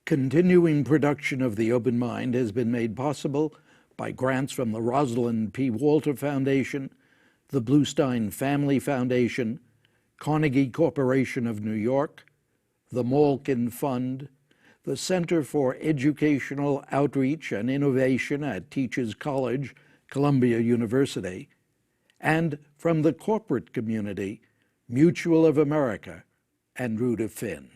Continuing production of The Open Mind has been made possible by grants from the Rosalind P. Walter Foundation, the Bluestein Family Foundation, Carnegie Corporation of New York, the Malkin Fund, the Center for Educational Outreach and Innovation at Teachers College, Columbia University, and from the corporate community, Mutual of America and Rudolph Finn.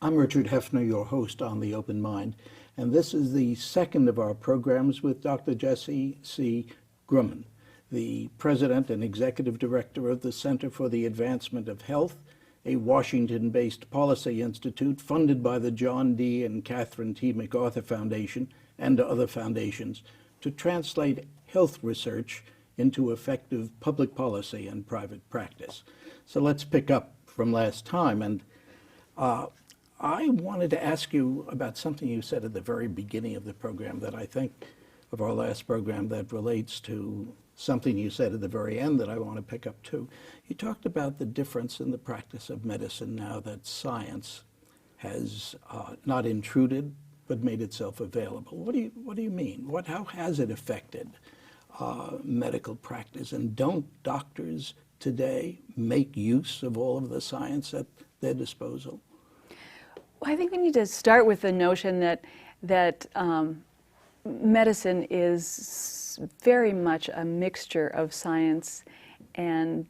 I'm Richard Heffner, your host on The Open Mind, and this is the second of our programs with Dr. Jessie C. Gruman, the President and Executive Director of the Center for the Advancement of Health, a Washington-based policy institute funded by the John D. and Catherine T. MacArthur Foundation and other foundations to translate health research into effective public policy and private practice. So let's pick up from last time, and I wanted to ask you about something you said at the very beginning of the program that I think of our last program that relates to something you said at the very end that I want to pick up too. You talked about the difference in the practice of medicine now that science has not intruded but made itself available. What do you mean? How has it affected medical practice? And don't doctors today make use of all of the science at their disposal? Well, I think we need to start with the notion that medicine is very much a mixture of science and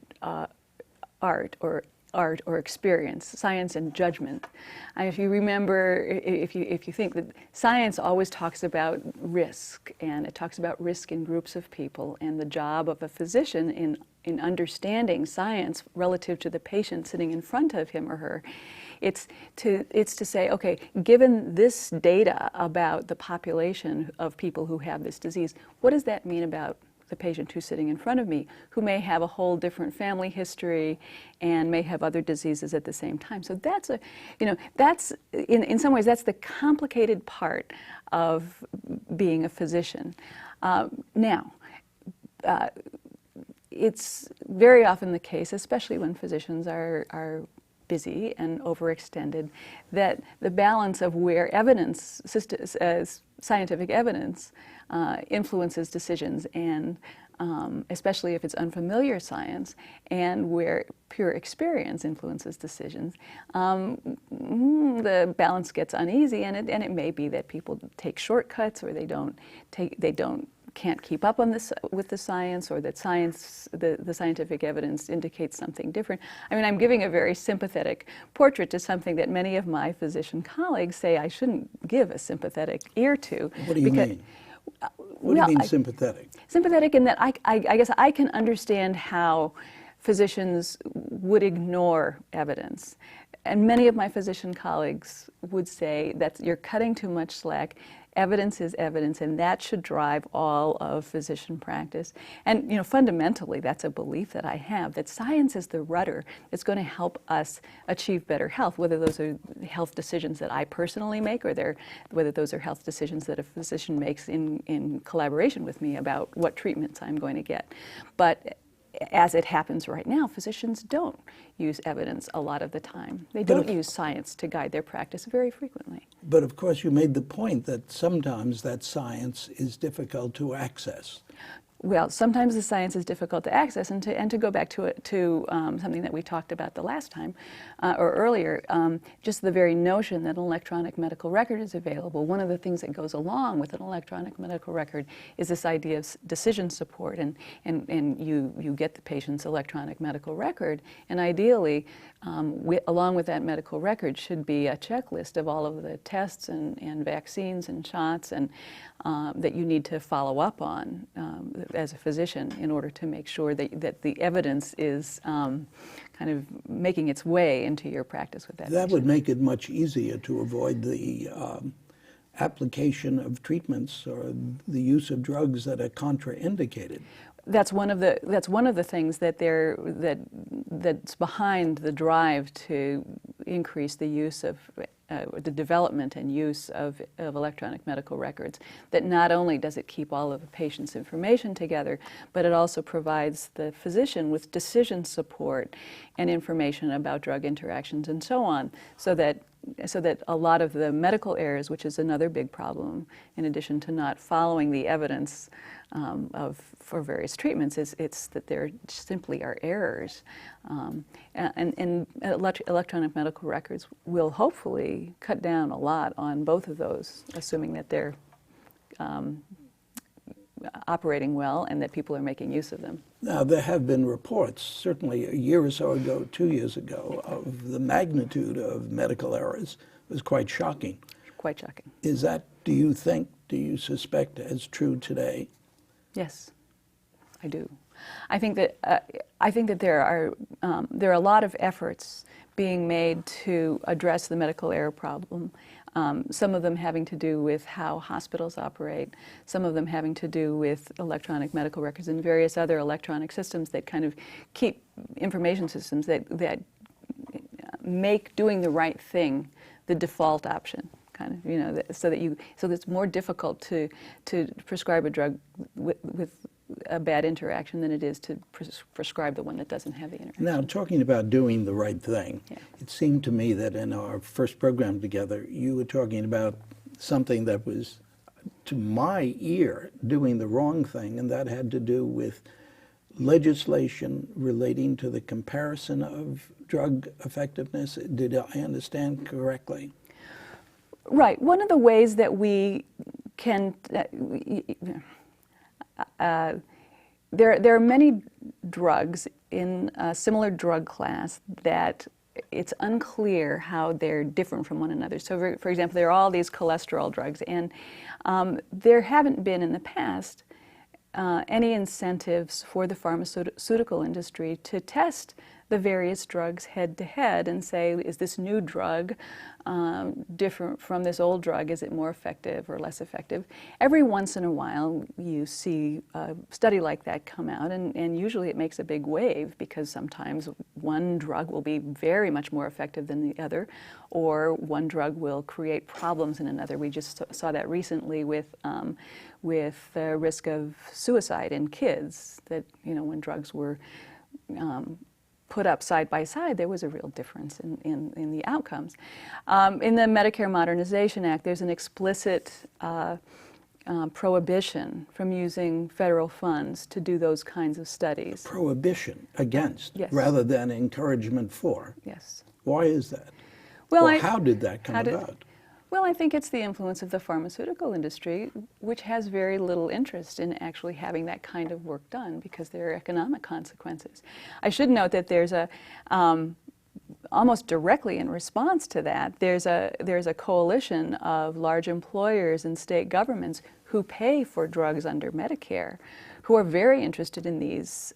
art or experience, science and judgment. And if you remember, if you think that science always talks about risk, and it talks about risk in groups of people, and the job of a physician in understanding science relative to the patient sitting in front of him or her, it's to say, okay, given this data about the population of people who have this disease, what does that mean about the patient who's sitting in front of me, who may have a whole different family history and may have other diseases at the same time? So that's that's in some ways that's the complicated part of being a physician. It's very often the case, especially when physicians are busy and overextended, that the balance of where evidence, scientific evidence, influences decisions, and especially if it's unfamiliar science, and where pure experience influences decisions, the balance gets uneasy, and it may be that people take shortcuts, or they can't keep up on this with the science, or that the scientific evidence indicates something different. I mean, I'm giving a very sympathetic portrait to something that many of my physician colleagues say I shouldn't give a sympathetic ear to. What do you mean? What do you mean sympathetic? Sympathetic in that I guess I can understand how physicians would ignore evidence. And many of my physician colleagues would say that you're cutting too much slack. Evidence is evidence, and that should drive all of physician practice. And fundamentally, that's a belief that I have, that science is the rudder that's going to help us achieve better health, whether those are health decisions that I personally make, or whether those are health decisions that a physician makes in collaboration with me about what treatments I'm going to get. But as it happens right now, physicians don't use evidence a lot of the time. They don't use science to guide their practice very frequently. But of course, you made the point that sometimes that science is difficult to access. Well, sometimes the science is difficult to access, and to go back to something that we talked about the last time or earlier, just the very notion that an electronic medical record is available. One of the things that goes along with an electronic medical record is this idea of decision support, and you get the patient's electronic medical record, and ideally, along with that medical record should be a checklist of all of the tests and vaccines and shots and that you need to follow up on as a physician in order to make sure that the evidence is kind of making its way into your practice with that That patient. would make it much easier to avoid the application of treatments or the use of drugs that are contraindicated. That's one of the things that's behind the drive to increase the use of the development and use of electronic medical records. That not only does it keep all of the patient's information together, but it also provides the physician with decision support and information about drug interactions and so on, so that a lot of the medical errors, which is another big problem, in addition to not following the evidence for various treatments, it's that there simply are errors. And electronic medical records will hopefully cut down a lot on both of those, assuming that they're operating well and that people are making use of them. Now, there have been reports, certainly a year or so ago, 2 years ago, of the magnitude of medical errors. It was quite shocking. Quite shocking. Is that, do you suspect, as true today? Yes, I do. I think that there are a lot of efforts being made to address the medical error problem. Some of them having to do with how hospitals operate, some of them having to do with electronic medical records and various other electronic systems that kind of keep information systems that make doing the right thing the default option. Kind of, you know, so that it's more difficult to prescribe a drug with a bad interaction than it is to prescribe the one that doesn't have the interaction. Now, talking about doing the right thing, yeah. It seemed to me that in our first program together, you were talking about something that was, to my ear, doing the wrong thing, and that had to do with legislation relating to the comparison of drug effectiveness. Did I understand correctly? Right. One of the ways that we can, there are many drugs in a similar drug class that it's unclear how they're different from one another. So, for example, there are all these cholesterol drugs, and there haven't been in the past any incentives for the pharmaceutical industry to test the various drugs head to head and say, is this new drug different from this old drug? Is it more effective or less effective? Every once in a while you see a study like that come out, and usually it makes a big wave because sometimes one drug will be very much more effective than the other, or one drug will create problems in another. We just saw that recently with the risk of suicide in kids, that, you know, when drugs were put up side by side, there was a real difference in the outcomes. In the Medicare Modernization Act, there's an explicit prohibition from using federal funds to do those kinds of studies. Prohibition against, yes. rather than encouragement for. Yes. Why is that? Well, or how did that come about? Well, I think it's the influence of the pharmaceutical industry, which has very little interest in actually having that kind of work done because there are economic consequences. I should note that there's a, almost directly in response to that, there's a coalition of large employers and state governments who pay for drugs under Medicare, who are very interested in these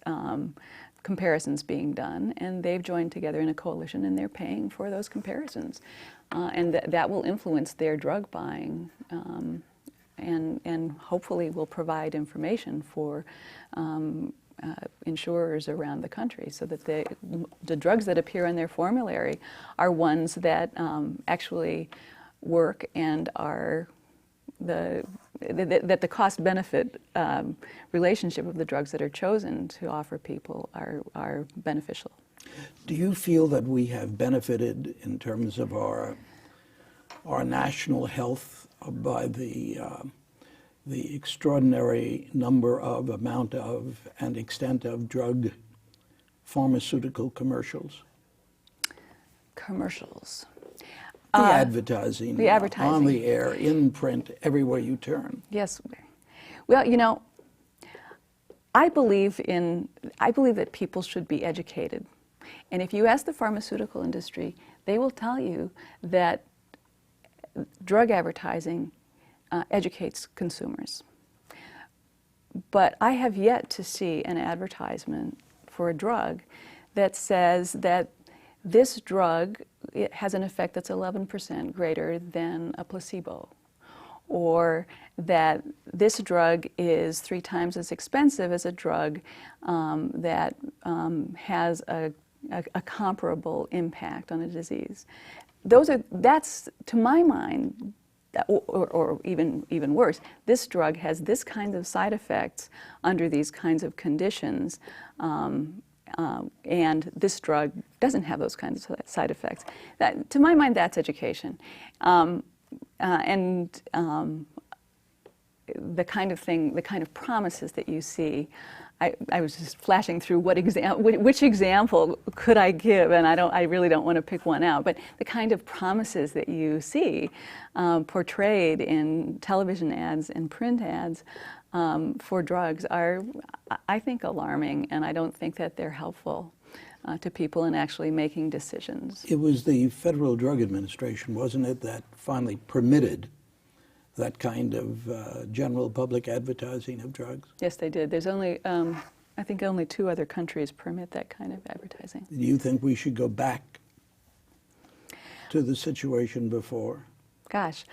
comparisons being done, and they've joined together in a coalition and they're paying for those comparisons. And that will influence their drug buying and hopefully will provide information for insurers around the country so that the drugs that appear on their formulary are ones that actually work and are that the cost-benefit relationship of the drugs that are chosen to offer people are beneficial. Do you feel that we have benefited in terms of our national health by the extraordinary number of, amount of, and extent of drug pharmaceutical commercials? Commercials. The advertising on the air, in print, everywhere you turn. Yes. Well, you know, I believe that people should be educated. And if you ask the pharmaceutical industry, they will tell you that drug advertising educates consumers. But I have yet to see an advertisement for a drug that says that this drug, it has an effect that's 11% greater than a placebo, or that this drug is 3 times as expensive as a drug that has a comparable impact on a disease. That's, to my mind, or even worse, this drug has this kind of side effects under these kinds of conditions, and this drug doesn't have those kinds of side effects. To my mind, that's education. And the kind of promises that you see. I was just flashing through which example could I give, and I really don't want to pick one out, but the kind of promises that you see portrayed in television ads and print ads for drugs are, I think, alarming, and I don't think that they're helpful to people in actually making decisions. It was the Federal Drug Administration, wasn't it, that finally permitted that kind of general public advertising of drugs? Yes, they did. There's only, I think only 2 other countries permit that kind of advertising. Do you think we should go back to the situation before? Gosh,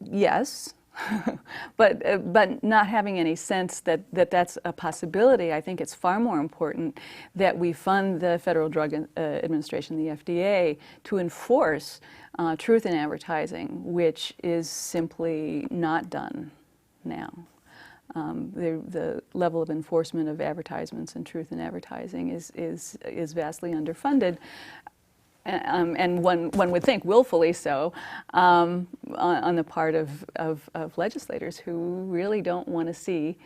yes, but not having any sense that that's a possibility. I think it's far more important that we fund the Federal Drug Administration, the FDA, to enforce truth in advertising, which is simply not done now. The level of enforcement of advertisements and truth in advertising is vastly underfunded. And one would think willfully so, on the part of legislators who really don't want to see,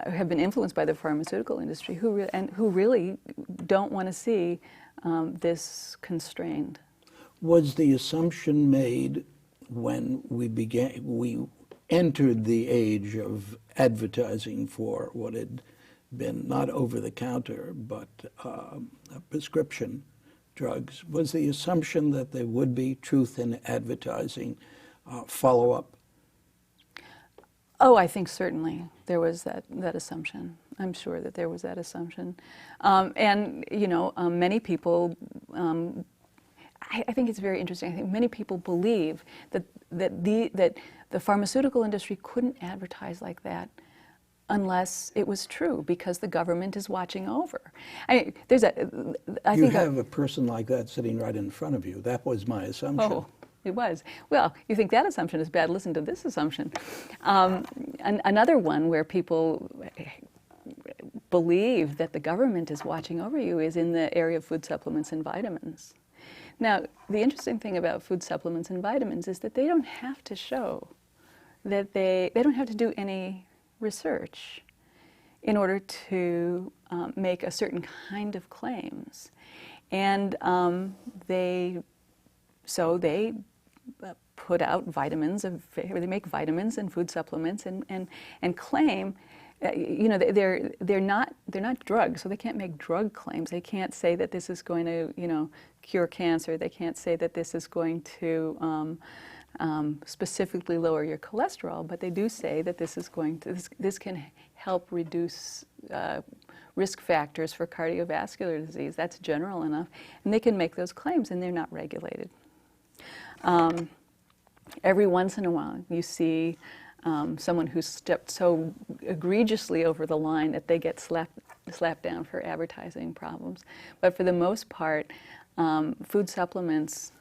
have been influenced by the pharmaceutical industry, who really don't want to see this constrained. Was the assumption made when we entered the age of advertising for what had been not over-the-counter but prescription drugs, was the assumption that there would be truth in advertising follow-up? Oh, I think certainly there was that assumption. I'm sure that there was that assumption. And, many people, I think it's very interesting. I think many people believe that the pharmaceutical industry couldn't advertise like that unless it was true, because the government is watching over. I mean, You have a person like that sitting right in front of you. That was my assumption. Oh, it was. Well, you think that assumption is bad, listen to this assumption. Another one where people believe that the government is watching over you is in the area of food supplements and vitamins. Now, the interesting thing about food supplements and vitamins is that they don't have to show that they don't have to do any research in order to make a certain kind of claims. And they put out vitamins, they make vitamins and food supplements and claim, they're not drugs, so they can't make drug claims. They can't say that this is going to, cure cancer. They can't say that this is going to specifically lower your cholesterol, but they do say that this can help reduce risk factors for cardiovascular disease. That's general enough, and they can make those claims, and they're not regulated. Every once in a while, you see someone who's stepped so egregiously over the line that they get slapped down for advertising problems. But for the most part, food supplements,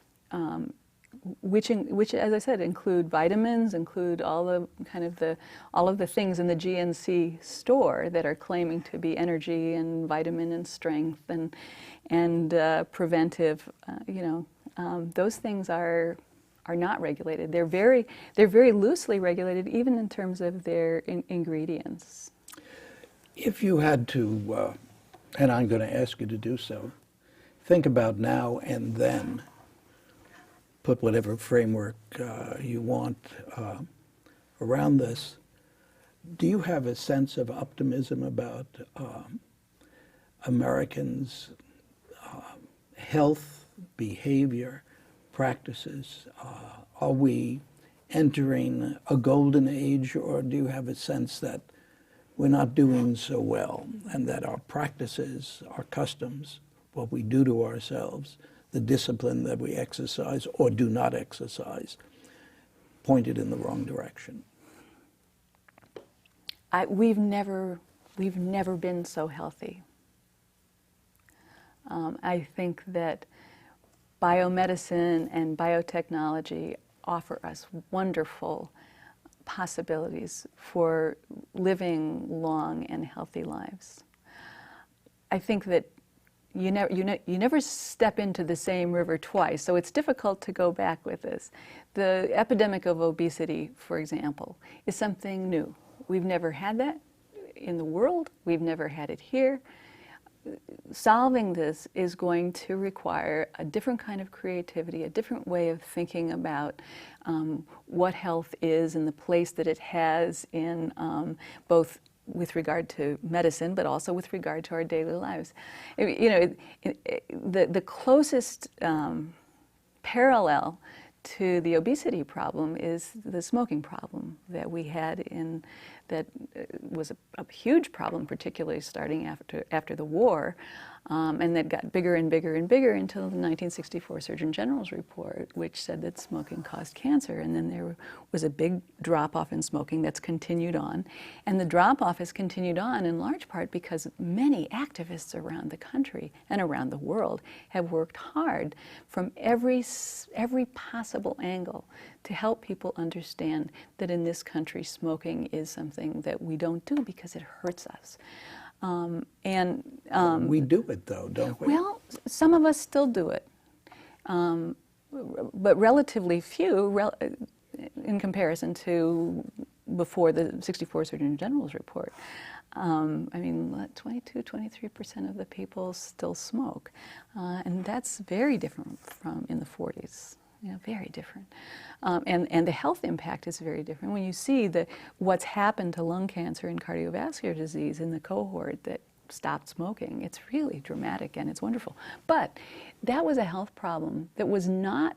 which, as I said, include vitamins, include all of the things in the GNC store that are claiming to be energy and vitamin and strength and preventive. Those things are not regulated. They're very loosely regulated, even in terms of their ingredients. If you had to, and I'm going to ask you to do so, think about now and then, put whatever framework you want around this. Do you have a sense of optimism about Americans' health, behavior, practices? Are we entering a golden age, or do you have a sense that we're not doing so well and that our practices, our customs, what we do to ourselves, the discipline that we exercise or do not exercise, pointed in the wrong direction? We've never been so healthy. I think that biomedicine and biotechnology offer us wonderful possibilities for living long and healthy lives. I think that you never step into the same river twice, so it's difficult to go back with this. The epidemic of obesity, for example, is something new. We've never had that in the world. We've never had it here. Solving this is going to require a different kind of creativity, a different way of thinking about what health is and the place that it has in both with regard to medicine, but also with regard to our daily lives. The closest parallel to the obesity problem is the smoking problem that we had that was a huge problem, particularly starting after the war, and that got bigger and bigger and bigger until the 1964 Surgeon General's report, which said that smoking caused cancer. And then there was a big drop-off in smoking that's continued on. And the drop-off has continued on in large part because many activists around the country and around the world have worked hard from every possible angle to help people understand that in this country smoking is something that we don't do because it hurts us. We do it, though, don't we? Well, some of us still do it, but relatively few in comparison to before the 64 Surgeon General's report. I mean, 23% of the people still smoke, and that's very different from in the 40s. Very different. And the health impact is very different. When you see what's happened to lung cancer and cardiovascular disease in the cohort that stopped smoking, it's really dramatic and it's wonderful. But that was a health problem that was not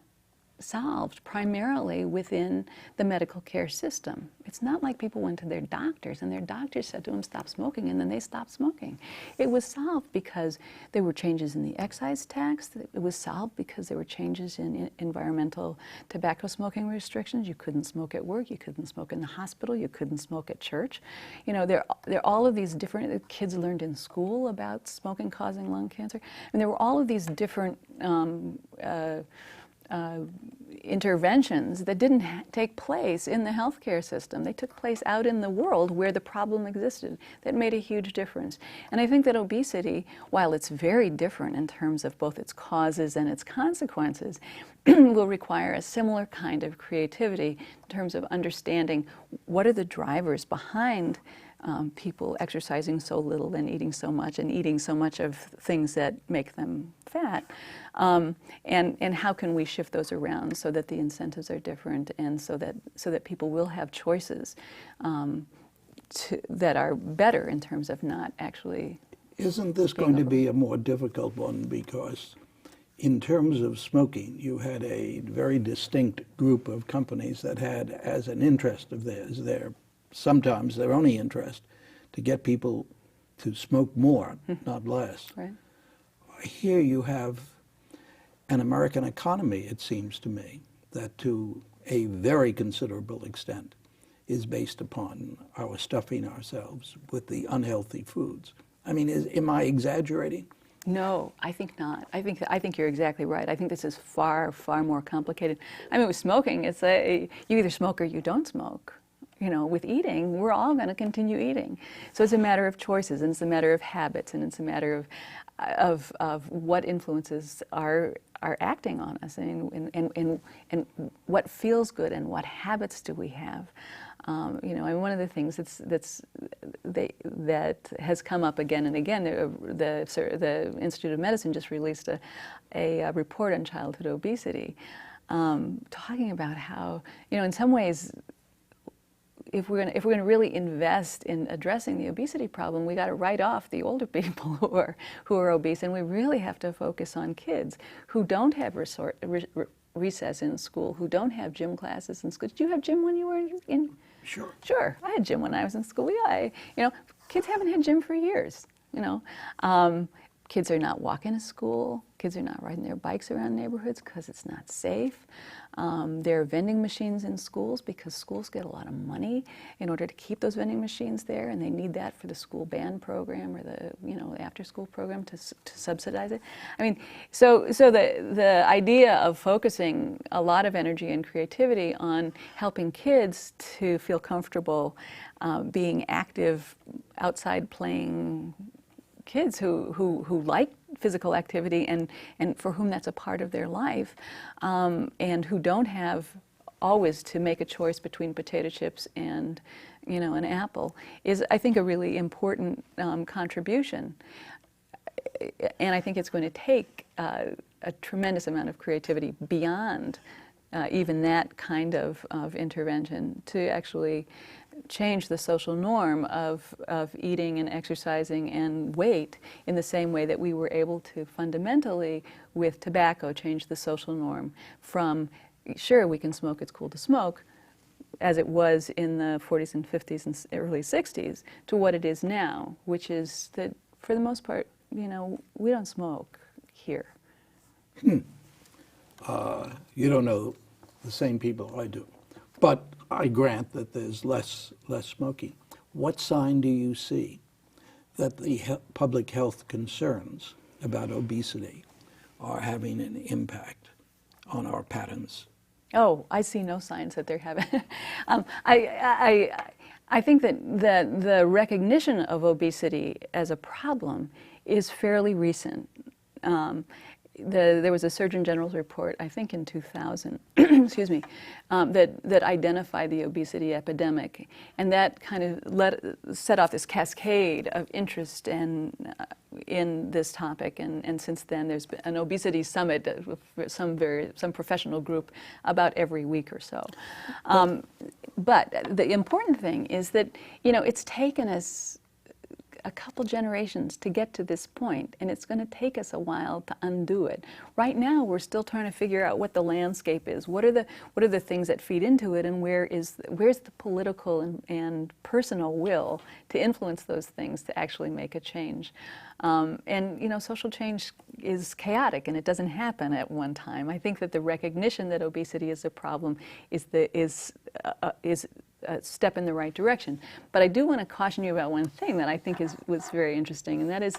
solved primarily within the medical care system. It's not like people went to their doctors and their doctors said to them, stop smoking, and then they stopped smoking. It was solved because there were changes in the excise tax. It was solved because there were changes in environmental tobacco smoking restrictions. You couldn't smoke at work, you couldn't smoke in the hospital, you couldn't smoke at church. There are all of these different, kids learned in school about smoking causing lung cancer. And there were all of these different interventions that didn't take place in the healthcare system. They took place out in the world where the problem existed. That made a huge difference. And I think that obesity, while it's very different in terms of both its causes and its consequences, will require a similar kind of creativity in terms of understanding what are the drivers behind people exercising so little and eating so much of things that make them fat, and how can we shift those around so that the incentives are different and so that people will have choices that are better in terms of not actually. Isn't this going to be a more difficult one, because in terms of smoking, you had a very distinct group of companies that had as an interest of theirs, sometimes their only interest, to get people to smoke more, not less. Right. Here you have an American economy, it seems to me, that to a very considerable extent is based upon our stuffing ourselves with the unhealthy foods. I mean, am I exaggerating? No, I think not. I think you're exactly right. I think this is far, far more complicated. I mean, with smoking, it's you either smoke or you don't smoke. With eating, we're all going to continue eating. So it's a matter of choices, and it's a matter of habits, and it's a matter of what influences are acting on us, and what feels good, and what habits do we have. And one of the things that has come up again and again, the Institute of Medicine just released a report on childhood obesity, talking about how, in some ways, if we're going to really invest in addressing the obesity problem, we got to write off the older people who are obese, and we really have to focus on kids who don't have recess in school, who don't have gym classes in school. Did you have gym when you were in? Sure. Sure, I had gym when I was in school. Kids haven't had gym for years. Kids are not walking to school. Kids are not riding their bikes around neighborhoods because it's not safe. There are vending machines in schools because schools get a lot of money in order to keep those vending machines there, and they need that for the school band program or the after-school program to subsidize it. I mean, so the idea of focusing a lot of energy and creativity on helping kids to feel comfortable being active outside playing kids who like physical activity and for whom that's a part of their life, and who don't have always to make a choice between potato chips and an apple, is, I think, a really important contribution. And I think it's going to take a tremendous amount of creativity beyond even that kind of intervention to actually change the social norm of eating and exercising and weight in the same way that we were able to fundamentally, with tobacco, change the social norm from, sure, we can smoke, it's cool to smoke, as it was in the 40s and 50s and early 60s, to what it is now, which is that, for the most part, we don't smoke here. You don't know the same people I do. But I grant that there's less smoking. What sign do you see that the public health concerns about obesity are having an impact on our patterns? Oh, I see no signs that they're having. I think that the recognition of obesity as a problem is fairly recent. There was a Surgeon General's report, I think in 2000, excuse me, that identified the obesity epidemic, and that kind of set off this cascade of interest in this topic. And since then, there's been an obesity summit with some professional group about every week or so. But the important thing is that it's taken us a couple generations to get to this point, and it's going to take us a while to undo it. Right now, we're still trying to figure out what the landscape is. What are the things that feed into it, and where's the political and personal will to influence those things to actually make a change? Social change is chaotic, and it doesn't happen at one time. I think that the recognition that obesity is a problem is a step in the right direction. But I do want to caution you about one thing that I think was very interesting, and that is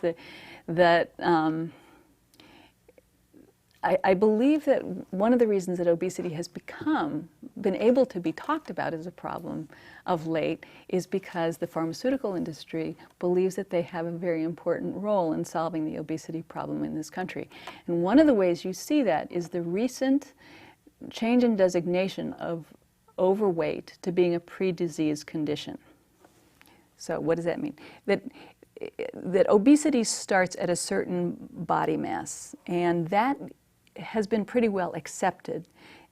that I believe that one of the reasons that obesity has been able to be talked about as a problem of late is because the pharmaceutical industry believes that they have a very important role in solving the obesity problem in this country. And one of the ways you see that is the recent change in designation of overweight to being a pre-disease condition. So what does that mean? That obesity starts at a certain body mass, and that has been pretty well accepted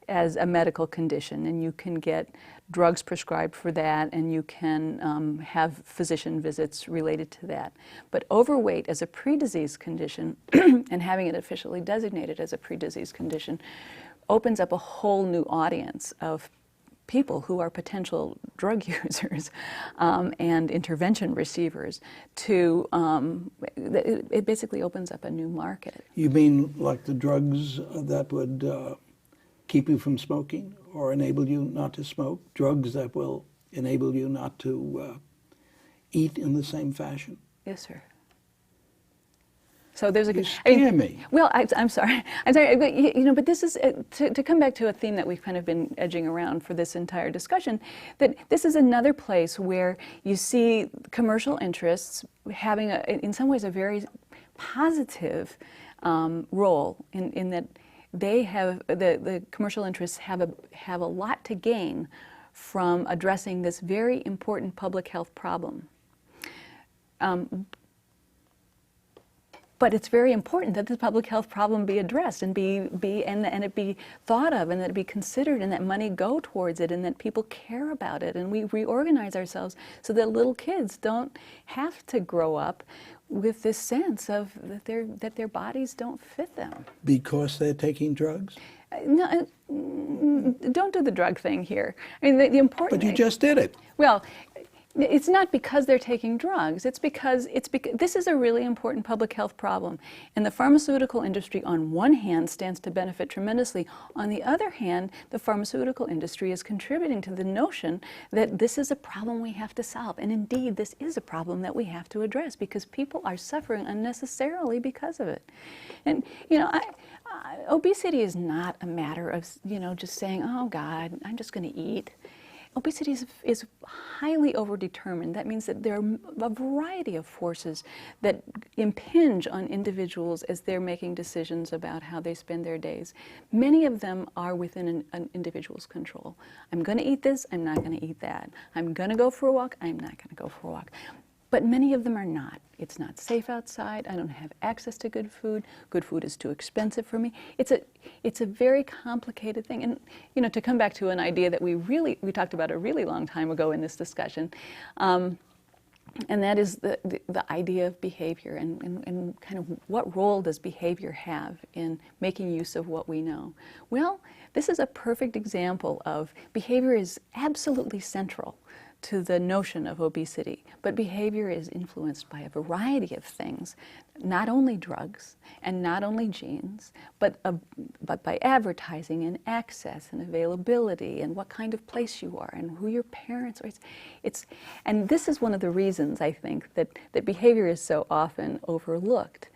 as a medical condition, and you can get drugs prescribed for that, and you can have physician visits related to that. But overweight as a pre-disease condition and having it officially designated as a pre-disease condition opens up a whole new audience of people who are potential drug users and intervention receivers to, it basically opens up a new market. You mean like the drugs that would keep you from smoking or enable you not to smoke? Drugs that will enable you not to eat in the same fashion? Yes, sir. So there's a. You scare me. Well, I'm sorry. But this is to come back to a theme that we've kind of been edging around for this entire discussion. That this is another place where you see commercial interests having, in some ways, a very positive role in that they have the commercial interests have a lot to gain from addressing this very important public health problem. But it's very important that the public health problem be addressed and it be thought of, and that it be considered, and that money go towards it, and that people care about it, and we reorganize ourselves so that little kids don't have to grow up with this sense of that their bodies don't fit them because they're taking drugs. No, don't do the drug thing here. I mean, the important But you thing, just did it. well, it's not because they're taking drugs. It's because this is a really important public health problem. And the pharmaceutical industry, on one hand, stands to benefit tremendously. On the other hand, the pharmaceutical industry is contributing to the notion that this is a problem we have to solve. And indeed, this is a problem that we have to address because people are suffering unnecessarily because of it. And, you know, obesity is not a matter of, you know, just saying, oh, God, I'm just going to eat. Obesity is highly overdetermined. That means that there are a variety of forces that impinge on individuals as they're making decisions about how they spend their days. Many of them are within an individual's control. I'm going to eat this, I'm not going to eat that. I'm going to go for a walk, I'm not going to go for a walk. But many of them are not. It's not safe outside. I don't have access to good food. Good food is too expensive for me. It's a very complicated thing. And you know, to come back to an idea that we talked about a really long time ago in this discussion, and that is the idea of behavior and kind of what role does behavior have in making use of what we know. Well, this is a perfect example of behavior is absolutely central to the notion of obesity. But behavior is influenced by a variety of things, not only drugs and not only genes, but by advertising and access and availability and what kind of place you are and who your parents are. And this is one of the reasons, I think, that behavior is so often overlooked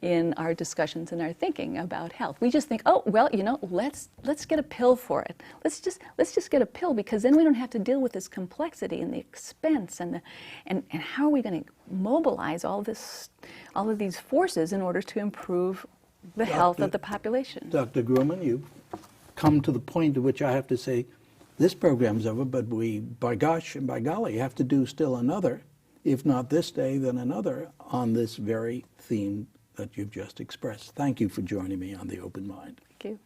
in our discussions and our thinking about health. We just think, oh, well, you know, let's get a pill for it. Let's just get a pill because then we don't have to deal with this complexity and the expense and how are we going to mobilize all of these forces in order to improve the health of the population. Dr. Gruman, you come to the point at which I have to say, this program's over, but we, by gosh and by golly, have to do still another, if not this day, then another, on this very theme that you've just expressed. Thank you for joining me on The Open Mind. Thank you.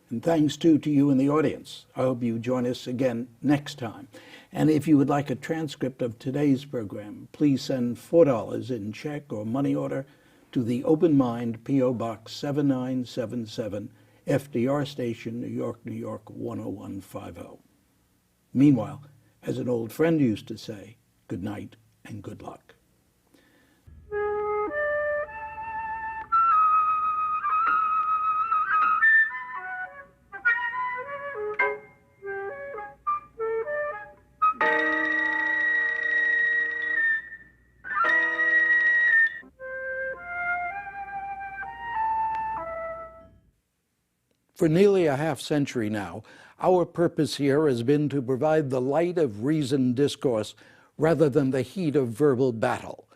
And thanks, too, to you in the audience. I hope you join us again next time. And if you would like a transcript of today's program, please send $4 in check or money order to The Open Mind, P.O. Box 7977, FDR Station, New York, New York 10150. Meanwhile, as an old friend used to say, good night and good luck. For nearly a half-century now, our purpose here has been to provide the light of reasoned discourse rather than the heat of verbal battle.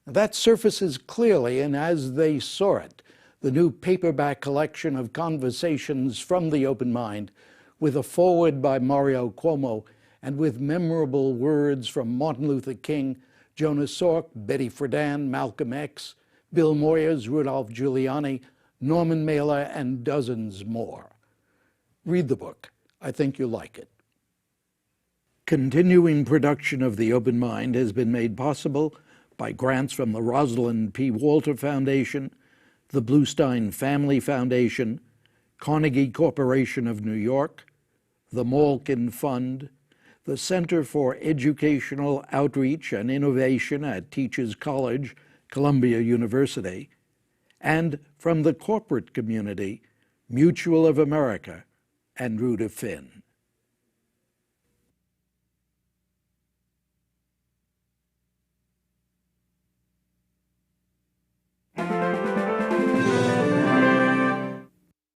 That surfaces clearly in As They Saw It, the new paperback collection of conversations from the open mind, with a foreword by Mario Cuomo and with memorable words from Martin Luther King, Jonas Salk, Betty Friedan, Malcolm X, Bill Moyers, Rudolph Giuliani, Norman Mailer, and dozens more. Read the book. I think you'll like it. Continuing production of The Open Mind has been made possible by grants from the Rosalind P. Walter Foundation, the Bluestein Family Foundation, Carnegie Corporation of New York, the Malkin Fund, the Center for Educational Outreach and Innovation at Teachers College, Columbia University, and from the corporate community, Mutual of America and Rudolph Finn.